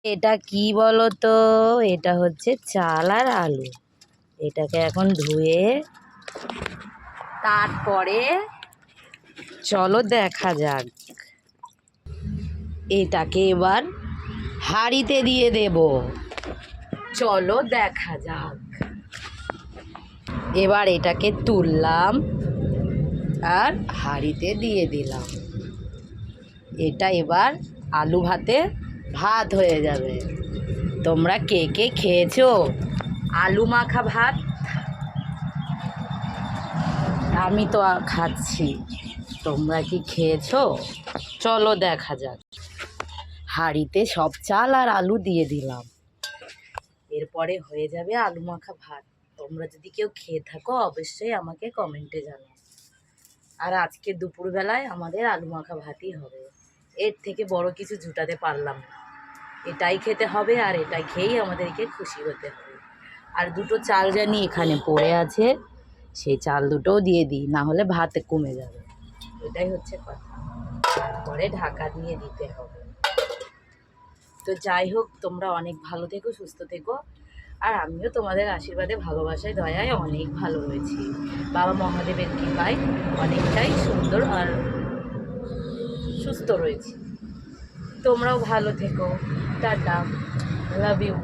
এটা কি বলো তো? এটা হচ্ছে চাল আর আলু। এটাকে এখন ধুয়ে তারপরে চলো দেখা যাক। এটাকে এবার হাঁড়িতে দিয়ে দেব। চলো দেখা যাক। এবার এটাকে তুললাম আর হাঁড়িতে দিয়ে দিলাম। এটা এবার আলু ভাতে ভাত হয়ে যাবে। তোমরা কে কে খেয়েছো আলু মাখা ভাত? আমি তো খাচ্ছি, তোমরা কি খেয়েছো? চলো দেখা যাক। হাঁড়িতে সব চাল আর আলু দিয়ে দিলাম। এরপরে হয়ে যাবে আলু মাখা ভাত। তোমরা যদি কেউ খেয়ে থাকো অবশ্যই আমাকে কমেন্টে জানাও। আর আজকে দুপুরবেলায় আমাদের আলু মাখা ভাতই হবে। এর থেকে বড় কিছু জুটাতে পারলাম না। এটাই খেতে হবে আর এটাই খেয়েই আমাদেরকে খুশি হতে হবে। আর দুটো চাল জানি এখানে পড়ে আছে, সেই চাল দুটোও দিয়ে দিই, না হলে ভাত কমে যাবে। এটাই হচ্ছে কথা। তারপরে ঢাকা দিয়ে দিতে হবে। তো যাই হোক, তোমরা অনেক ভালো থেকো, সুস্থ থেকো। আর আমিও তোমাদের আশীর্বাদে, ভালোবাসায়, দয়ায় অনেক ভালো রয়েছি। বাবা মহাদেবের কৃপায় অনেকটাই সুন্দর আর সুস্থ রয়েছি। তোমরাও ভালো থেকো। Tata, love you.